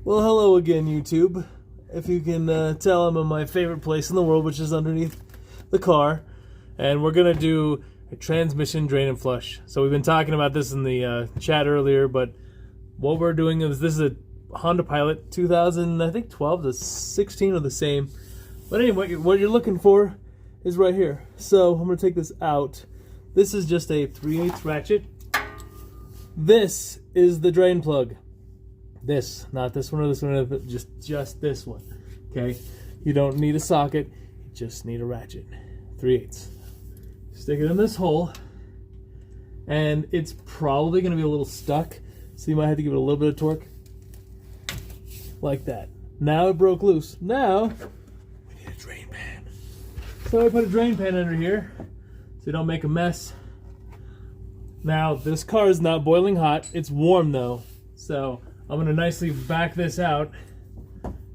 Well, hello again, YouTube. If you can tell, I'm in my favorite place in the world, which is underneath the car. And we're going to do a transmission drain and flush. So we've been talking about this in the chat earlier, but what we're doing is this is a Honda Pilot 2000, I think 12 to 16 are the same. But anyway, what you're looking for is right here. So I'm going to take this out. This is just a 3/8 ratchet. This is the drain plug. This, not this one or this one, but just this one. Okay, you don't need a socket, you just need a ratchet. 3/8. Stick it in this hole, and it's probably going to be a little stuck, so you might have to give it a little bit of torque, like that. Now it broke loose. Now we need a drain pan. So I put a drain pan under here, so you don't make a mess. Now this car is not boiling hot; it's warm though, so I'm going to nicely back this out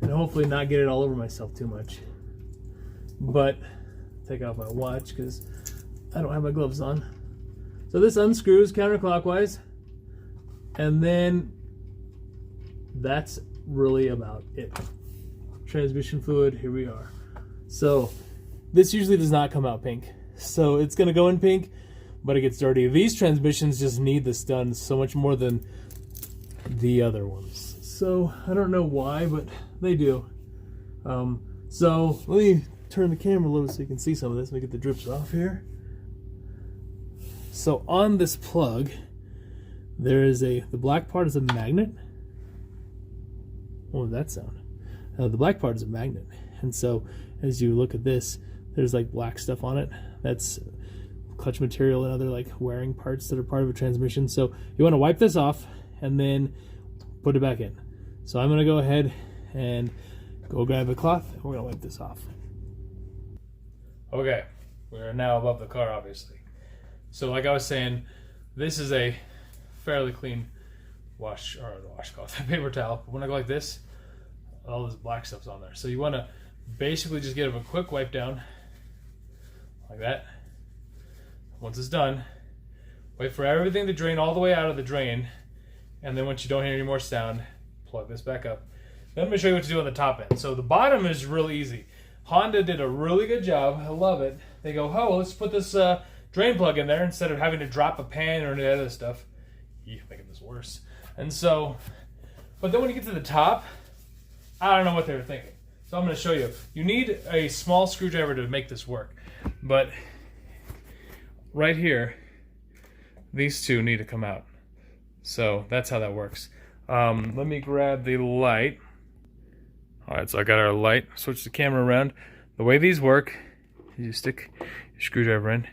and hopefully not get it all over myself too much. But take off my watch because I don't have my gloves on. So this unscrews counterclockwise, and then that's really about it. Transmission fluid, here we are. So this usually does not come out pink. So it's going to go in pink, but it gets dirty. These transmissions just need this done so much more than the other ones. So I don't know why, but they do. So let me turn the camera a little so you can see some of this. Let me get the drips off here. So on this plug, there is the black part is a magnet. What did that sound? The black part is a magnet. And so as you look at this, there's like black stuff on it. That's clutch material and other like wearing parts that are part of a transmission. So you want to wipe this off and then put it back in. So I'm gonna go ahead and go grab a cloth and we're gonna wipe this off. Okay, we're now above the car, obviously. So like I was saying, this is a fairly clean washcloth, paper towel. But when I go like this, all this black stuff's on there. So you wanna basically just give it a quick wipe down, like that. Once it's done, wait for everything to drain all the way out of the drain. And then once you don't hear any more sound, plug this back up. Then I'm going to show you what to do on the top end. So the bottom is really easy. Honda did a really good job. I love it. They go, oh, well, let's put this drain plug in there instead of having to drop a pan or any other stuff. You're making this worse. And so, but then when you get to the top, I don't know what they were thinking. So I'm going to show you. You need a small screwdriver to make this work. But right here, these two need to come out. So that's how that works. Let me grab the light. Alright, so I got our light. Switch the camera around. The way these work is you stick your screwdriver in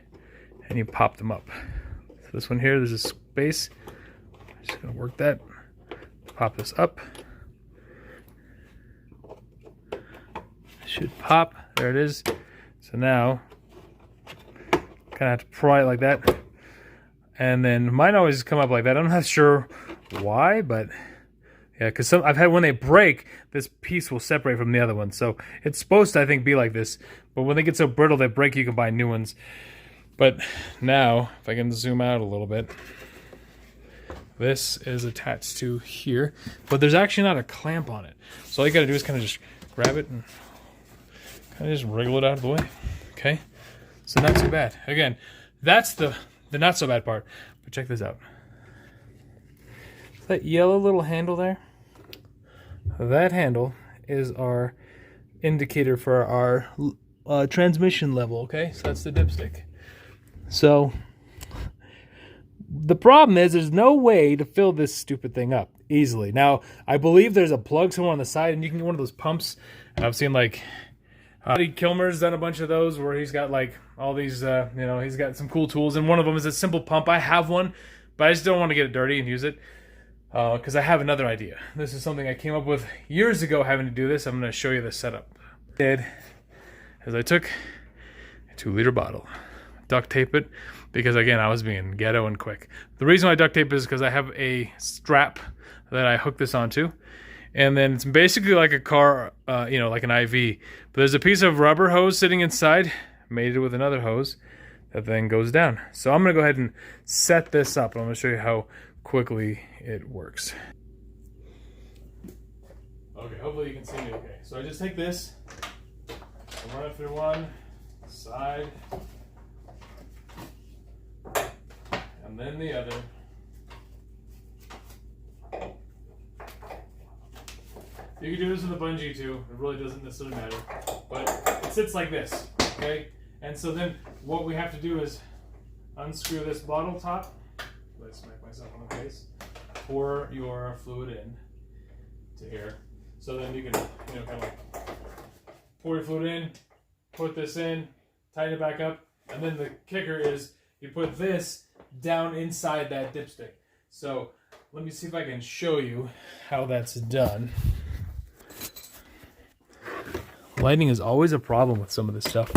and you pop them up. So this one here, there's a space. I'm just going to work that. Pop this up. It should pop. There it is. So now, kind of have to pry it like that. And then mine always come up like that. I'm not sure why, but yeah, because I've had when they break, this piece will separate from the other one. So it's supposed to, I think, be like this. But when they get so brittle they break, you can buy new ones. But now, if I can zoom out a little bit, this is attached to here. But there's actually not a clamp on it. So all you got to do is kind of just grab it and kind of just wriggle it out of the way. Okay? So not too bad. Again, that's the not so bad part, but check this out. That yellow little handle there, that handle is our indicator for our transmission level, okay? So that's the dipstick. So the problem is there's no way to fill this stupid thing up easily. Now, I believe there's a plug somewhere on the side and you can get one of those pumps. And I've seen like Kilmer's done a bunch of those where he's got like all these, he's got some cool tools, and one of them is a simple pump. I have one, but I just don't want to get it dirty and use it because I have another idea. This is something I came up with years ago having to do this. I'm going to show you the setup. What I did is I took a 2-liter bottle, duct tape it, because again, I was being ghetto and quick. The reason why I duct tape is because I have a strap that I hook this onto. And then it's basically like a car, like an IV. But there's a piece of rubber hose sitting inside, mated with another hose, that then goes down. So I'm going to go ahead and set this up. And I'm going to show you how quickly it works. Hopefully you can see me okay. So I just take this, I run it through one side, and then the other. You can do this with a bungee too. It really doesn't necessarily matter. But it sits like this, okay? And so then what we have to do is unscrew this bottle top. Let's smack myself on the face. Pour your fluid in to here. So then you can, kind of like pour your fluid in, put this in, tighten it back up, and then the kicker is you put this down inside that dipstick. So let me see if I can show you how that's done. Lighting is always a problem with some of this stuff.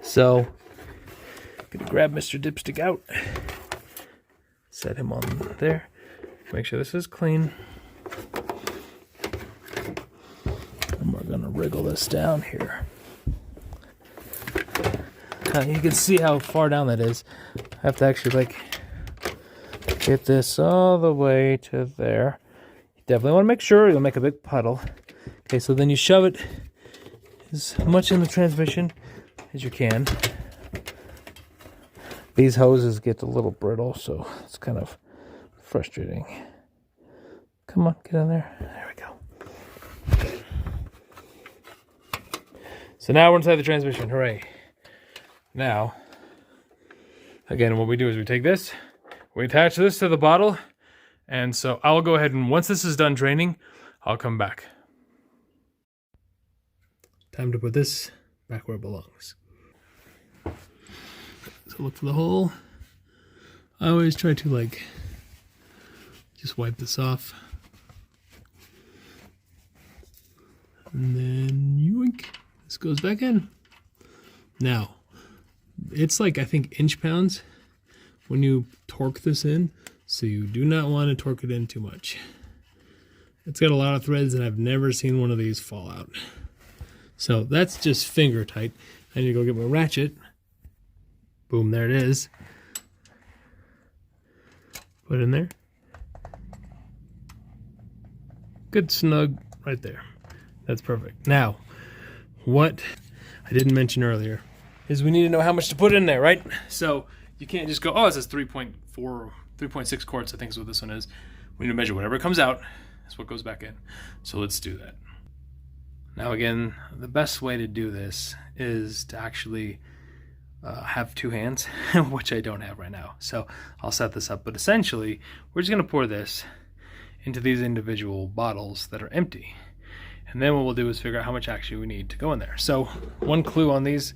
So, I'm gonna grab Mr. Dipstick out, set him on there, make sure this is clean. And we're gonna wriggle this down here. You can see how far down that is. I have to actually get this all the way to there. You definitely want to make sure you'll make a big puddle. Okay, so then you shove it as much in the transmission as you can. These hoses get a little brittle, so it's kind of frustrating. Come on, get in there. There we go. So now we're inside the transmission. Hooray. Now, again, what we do is we take this, we attach this to the bottle, and so I'll go ahead and once this is done draining, I'll come back. Time to put this back where it belongs. So look for the hole. I always try to just wipe this off. And then yoink, this goes back in. Now, it's I think inch pounds when you torque this in, so you do not want to torque it in too much. It's got a lot of threads and I've never seen one of these fall out. So that's just finger tight. I need to go get my ratchet. Boom, there it is. Put it in there. Good snug right there. That's perfect. Now, what I didn't mention earlier is we need to know how much to put in there, right? So you can't just go, oh, it says 3.4, 3.6 quarts, I think is what this one is. We need to measure whatever comes out. That's what goes back in. So let's do that. Now again, the best way to do this is to actually have two hands, which I don't have right now. So I'll set this up. But essentially, we're just going to pour this into these individual bottles that are empty. And then what we'll do is figure out how much actually we need to go in there. So one clue on these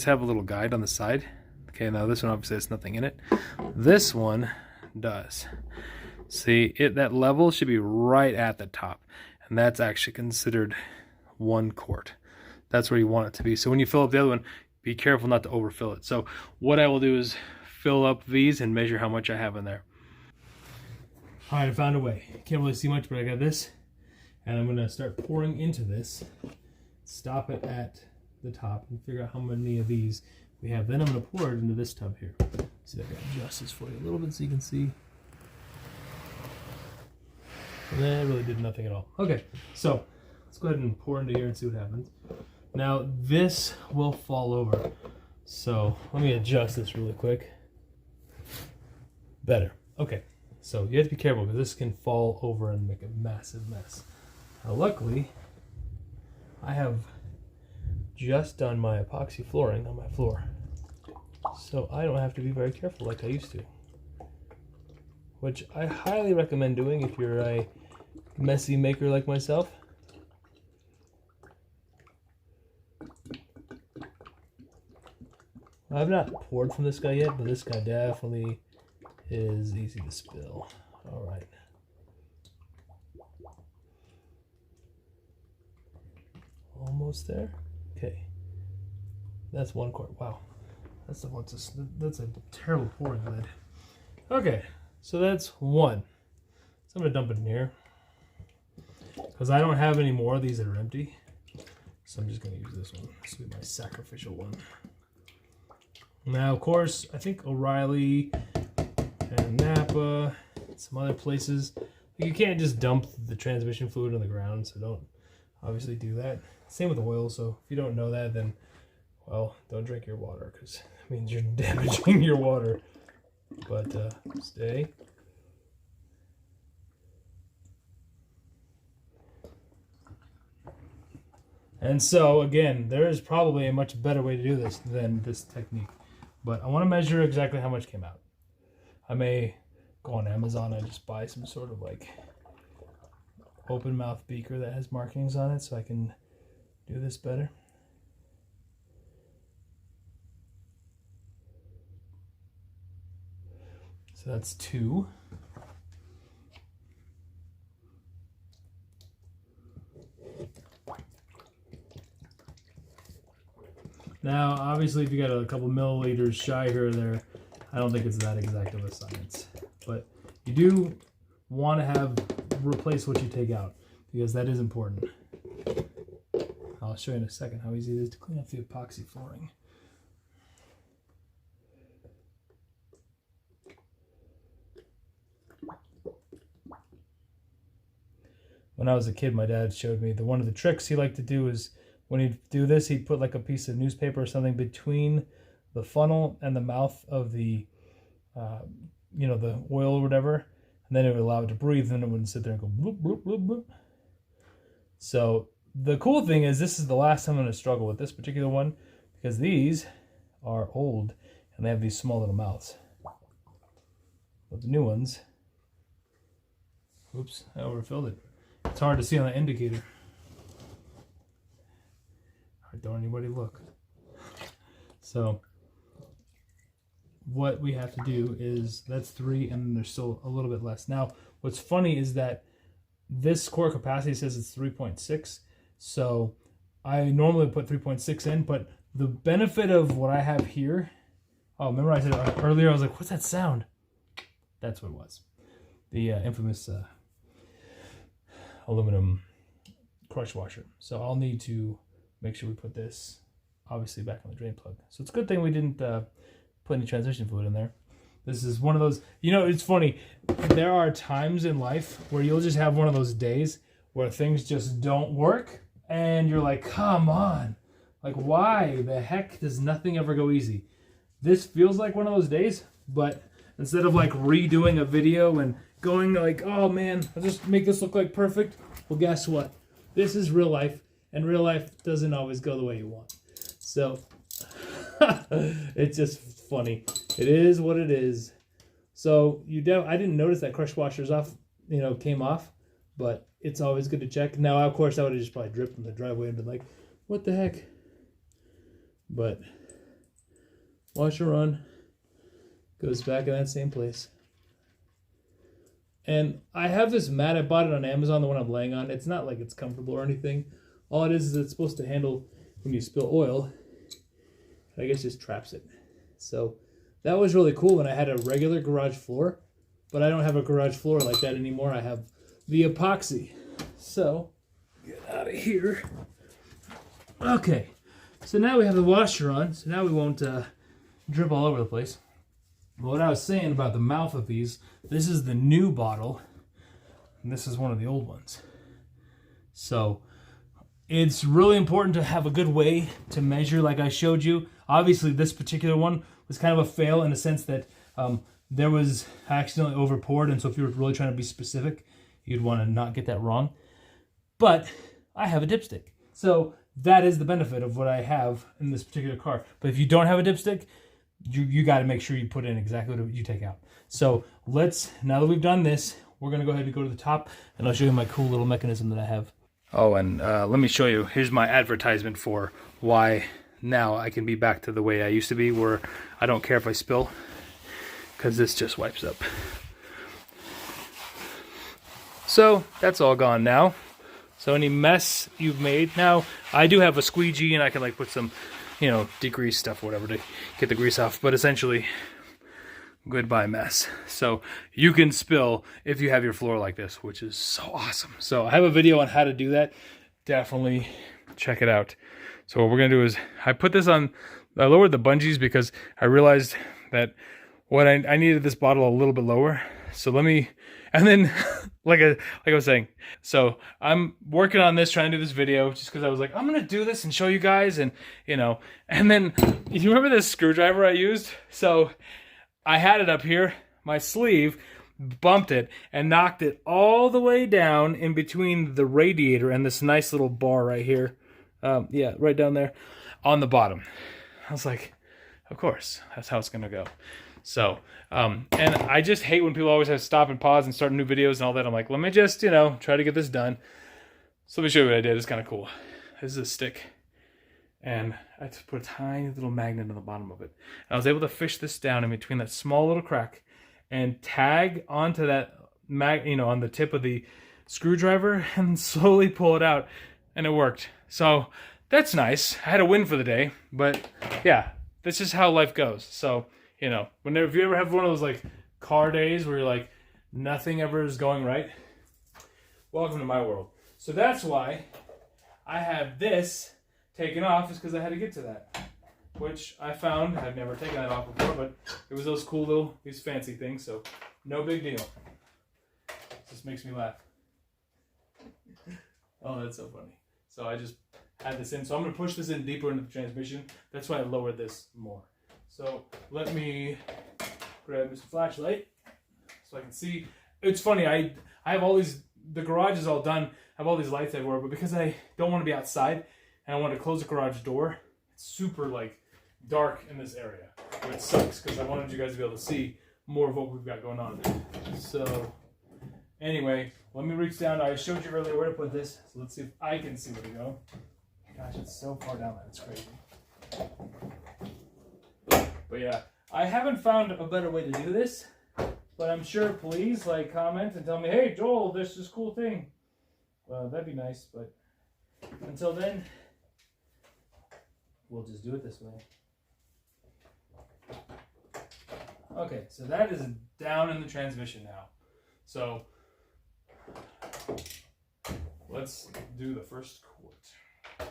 have a little guide on the side. Okay, now this one obviously has nothing in it. This one does. See, that level should be right at the top. And that's actually considered 1 quart. That's where you want it to be. So when you fill up the other one, be careful not to overfill it. So what I will do is fill up these and measure how much I have in there. All right, I found a way. Can't really see much, but I got this. And I'm gonna start pouring into this. Stop it at the top and figure out how many of these we have. Then I'm gonna pour it into this tub here. See, I gotta adjust this for you a little bit so you can see. And that really did nothing at all. Okay, so let's go ahead and pour into here and see what happens. Now this will fall over. So let me adjust this really quick. Better. Okay, so you have to be careful because this can fall over and make a massive mess. Now luckily, I have just done my epoxy flooring on my floor. So I don't have to be very careful like I used to. Which I highly recommend doing if you're a messy maker like myself. I've not poured from this guy yet, but this guy definitely is easy to spill. All right. Almost there. Okay. That's 1 quart. Wow. That's a terrible pouring lid. Okay. So that's 1. So I'm gonna dump it in here because I don't have any more of these that are empty. So I'm just gonna use this one. This will be my sacrificial one. Now, of course, I think O'Reilly and Napa, and some other places, You can't just dump the transmission fluid on the ground, so don't obviously do that. Same with oil, so if you don't know that, then, well, don't drink your water, because it means you're damaging your water. But stay. And so, again, there is probably a much better way to do this than this technique. But I want to measure exactly how much came out. I may go on Amazon and just buy some sort of like open mouth beaker that has markings on it so I can do this better. So that's 2. Now, obviously, if you got a couple milliliters shy here or there, I don't think it's that exact of a science. But you do want to have replace what you take out, because that is important. I'll show you in a second how easy it is to clean up the epoxy flooring. When I was a kid, my dad showed me one of the tricks he liked to do is when he'd do this, he'd put like a piece of newspaper or something between the funnel and the mouth of the, the oil or whatever, and then it would allow it to breathe, and it wouldn't sit there and go bloop, bloop, bloop, bloop. So the cool thing is this is the last time I'm going to struggle with this particular one, because these are old, and they have these small little mouths. But the new ones, oops, I overfilled it. It's hard to see on the indicator. Don't anybody look. So what we have to do is, that's 3, and there's still a little bit less. Now, what's funny is that this core capacity says it's 3.6. So I normally put 3.6 in, but the benefit of what I have here, oh, remember I said earlier, I was like, what's that sound? That's what it was. The infamous aluminum crush washer. So I'll need to make sure we put this obviously back on the drain plug. So it's a good thing we didn't put any transmission fluid in there. This is one of those, it's funny. There are times in life where you'll just have one of those days where things just don't work. And you're like, come on. Like, why the heck does nothing ever go easy? This feels like one of those days, but instead of like redoing a video and going like, oh man, I'll just make this look like perfect. Well, guess what? This is real life. And real life doesn't always go the way you want. So, it's just funny. It is what it is. So, I didn't notice that crush washer's off, came off. But it's always good to check. Now, of course, I would have just probably dripped in the driveway and been like, what the heck? But, washer on. Goes back in that same place. And I have this mat. I bought it on Amazon, the one I'm laying on. It's not like it's comfortable or anything. All it is it's supposed to handle when you spill oil. I guess just traps it. So that was really cool when I had a regular garage floor. But I don't have a garage floor like that anymore. I have the epoxy. So, get out of here. Okay. So now we have the washer on. So now we won't drip all over the place. But what I was saying about the mouth of these, this is the new bottle. And this is one of the old ones. So it's really important to have a good way to measure, like I showed you. Obviously, this particular one was kind of a fail in the sense that there was accidentally over poured, and so if you were really trying to be specific, you'd want to not get that wrong. But I have a dipstick. So that is the benefit of what I have in this particular car. But if you don't have a dipstick, you got to make sure you put in exactly what you take out. So now that we've done this, we're going to go ahead and go to the top, and I'll show you my cool little mechanism that I have. Oh, and let me show you. Here's my advertisement for why now I can be back to the way I used to be, where I don't care if I spill, because this just wipes up. So that's all gone now. So any mess you've made, now I do have a squeegee and I can like put some, degrease stuff or whatever to get the grease off, but essentially goodbye mess. So you can spill if you have your floor like this, which is so awesome. So I have a video on how to do that. Definitely check it out. So what we're gonna do is I lowered the bungees because I realized that I needed this bottle a little bit lower. So let me, and then like I was saying, so I'm working on this, trying to do this video just because I was like, I'm gonna do this and show you guys, and and then you remember this screwdriver I used? So I had it up here, my sleeve, bumped it and knocked it all the way down in between the radiator and this nice little bar right here. Yeah, right down there on the bottom. I was like, of course, that's how it's gonna go. So, and I just hate when people always have to stop and pause and start new videos and all that. I'm like, let me just, try to get this done. So let me show you what I did. It's kind of cool. This is a stick. And I just put a tiny little magnet on the bottom of it. And I was able to fish this down in between that small little crack and tag onto that on the tip of the screwdriver and slowly pull it out. And it worked. So that's nice. I had a win for the day. But yeah, this is how life goes. So, if you ever have one of those like car days where you're like, nothing ever is going right, welcome to my world. So that's why I have this taken off, is because I had to get to that, which I found, I've never taken that off before, but it was those cool little, these fancy things, so no big deal. This makes me laugh. Oh, that's so funny. So I just had this in, so I'm going to push this in deeper into the transmission. That's why I lowered this more. So let me grab this flashlight so I can see. It's funny, I have all these, the garage is all done, I have all these lights everywhere, but because I don't want to be outside and I want to close the garage door, it's super like dark in this area, which sucks because I wanted you guys to be able to see more of what we've got going on. So anyway, let me reach down. I showed you earlier where to put this, so let's see if I can see where to go. Gosh, it's so far down that it's crazy. But yeah, I haven't found a better way to do this, but I'm sure, please comment and tell me, hey Joel, there's this cool thing. Well, that'd be nice, but until then, we'll just do it this way. Okay, so that is down in the transmission now. So let's do the first quart.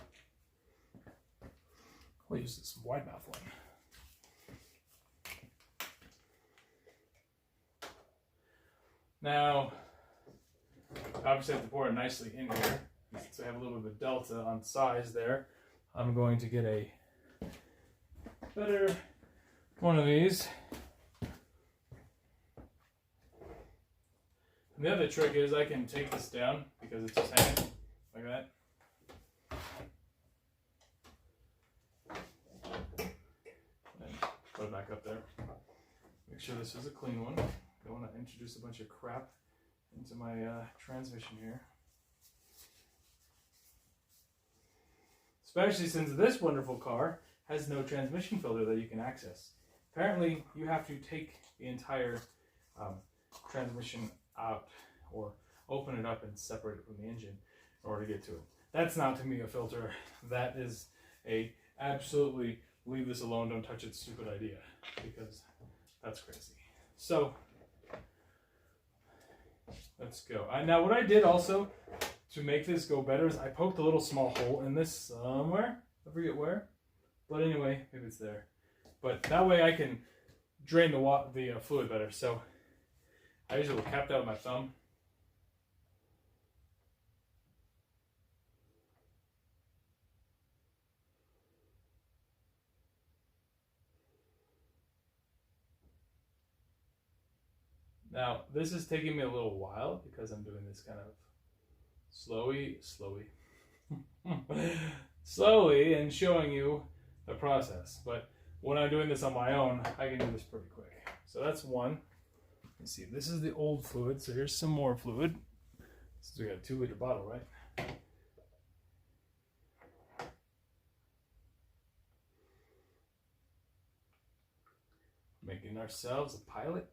We'll use this wide mouth one. Now, obviously I have to pour it nicely in here, so I have a little bit of a delta on size there. I'm going to get a better one of these. And the other trick is I can take this down because it's just hanging like that. And put it back up there. Make sure this is a clean one. I don't want to introduce a bunch of crap into my transmission here. Especially since this wonderful car has no transmission filter that you can access. Apparently, you have to take the entire transmission out or open it up and separate it from the engine in order to get to it. That's not to me a filter. That is a absolutely leave this alone, don't touch it stupid idea, because that's crazy. So let's go. Now what I did also to make this go better is I poked a little small hole in this somewhere. I forget where. But anyway, maybe it's there. But that way I can drain the fluid better. So I usually will cap that with my thumb. Now, this is taking me a little while because I'm doing this kind of slowly and showing you the process. But when I'm doing this on my own, I can do this pretty quick. So that's one. Let's see, this is the old fluid, so here's some more fluid. Since we got a 2-liter bottle, right? Making ourselves a Pilot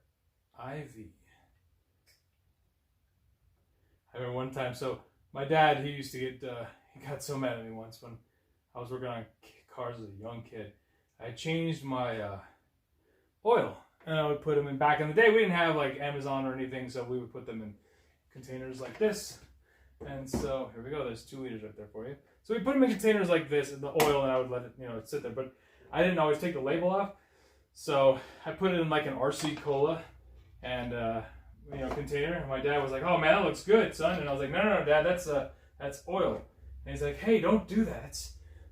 IV. I remember one time, so my dad, he used to get, he got so mad at me once when I was working on cars as a young kid. I changed my oil, and I would put them in. Back in the day, we didn't have like Amazon or anything, so we would put them in containers like this. And so here we go. There's 2 liters right there for you. So we put them in containers like this, in the oil, and I would let it, sit there. But I didn't always take the label off, so I put it in like an RC Cola, and container. And my dad was like, "Oh man, that looks good, son." And I was like, "No, Dad, that's oil." And he's like, "Hey, don't do that.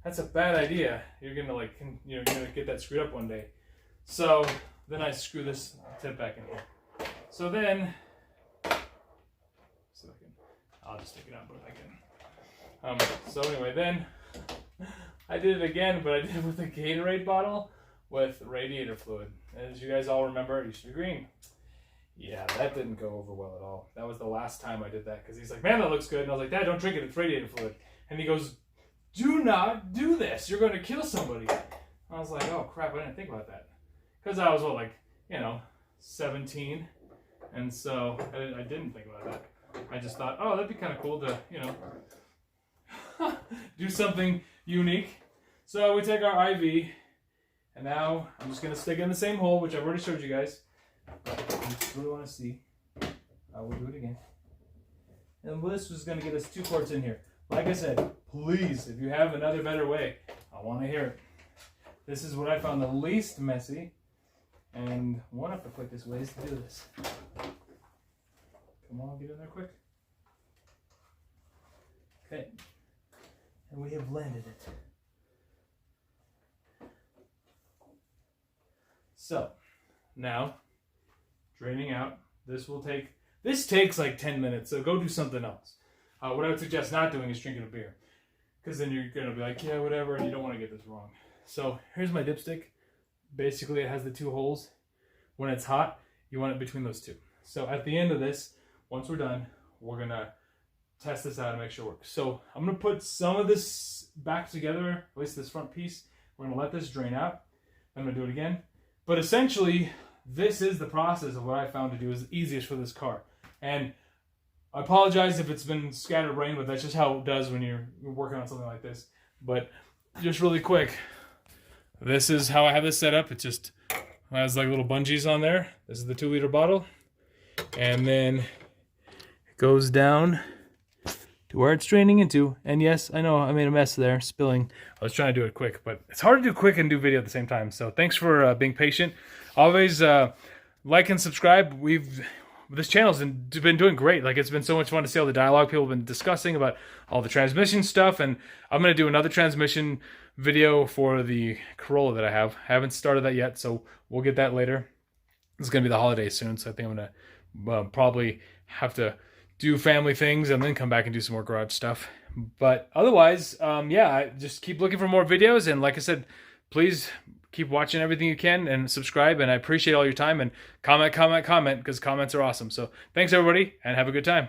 That's a bad idea. You're gonna you're gonna get that screwed up one day." So then I screw this tip back in here. So then, I'll just take it out and put it back in. So anyway, then I did it again, but I did it with a Gatorade bottle with radiator fluid. As you guys all remember, it used to be green. Yeah, that didn't go over well at all. That was the last time I did that, because he's like, "Man, that looks good." And I was like, "Dad, don't drink it. It's radiator fluid." And he goes, "Do not do this. You're going to kill somebody." I was like, "Oh, crap. I didn't think about that." Because I was, 17. And so I didn't think about that. I just thought, oh, that'd be kind of cool to, do something unique. So we take our IV, and now I'm just going to stick it in the same hole, which I've already showed you guys. But if you really want to see, I will do it again. And this was going to get us 2 quarts in here. Like I said, please, if you have another better way, I want to hear it. This is what I found the least messy and one of the quickest ways to do this. Come on, get in there quick. Okay. And we have landed it. So, now, draining out. This takes like 10 minutes, so go do something else. What I would suggest not doing is drinking a beer. Because then you're going to be like, yeah, whatever, and you don't want to get this wrong. So, here's my dipstick. Basically, it has the 2 holes. When it's hot, you want it between those 2. So, at the end of this, once we're done, we're going to test this out and make sure it works. So, I'm going to put some of this back together, at least this front piece. We're going to let this drain out. I'm going to do it again. But essentially, this is the process of what I found to do is easiest for this car. And I apologize if it's been scattered rain, but that's just how it does when you're working on something like this. But just really quick, this is how I have this set up. It just has like little bungees on there. This is the 2-liter bottle. And then it goes down to where it's draining into. And yes, I know I made a mess there, spilling. I was trying to do it quick, but it's hard to do quick and do video at the same time. So thanks for being patient. Always like and subscribe. This channel's been doing great. Like, it's been so much fun to see all the dialogue people have been discussing about all the transmission stuff. And I'm going to do another transmission video for the Corolla that I have. I haven't started that yet, so we'll get that later. It's going to be the holidays soon, so I think I'm going to probably have to do family things and then come back and do some more garage stuff. But otherwise, yeah, just keep looking for more videos. And like I said, please keep watching everything you can and subscribe. And I appreciate all your time, and comment, because comments are awesome. So thanks, everybody, and have a good time.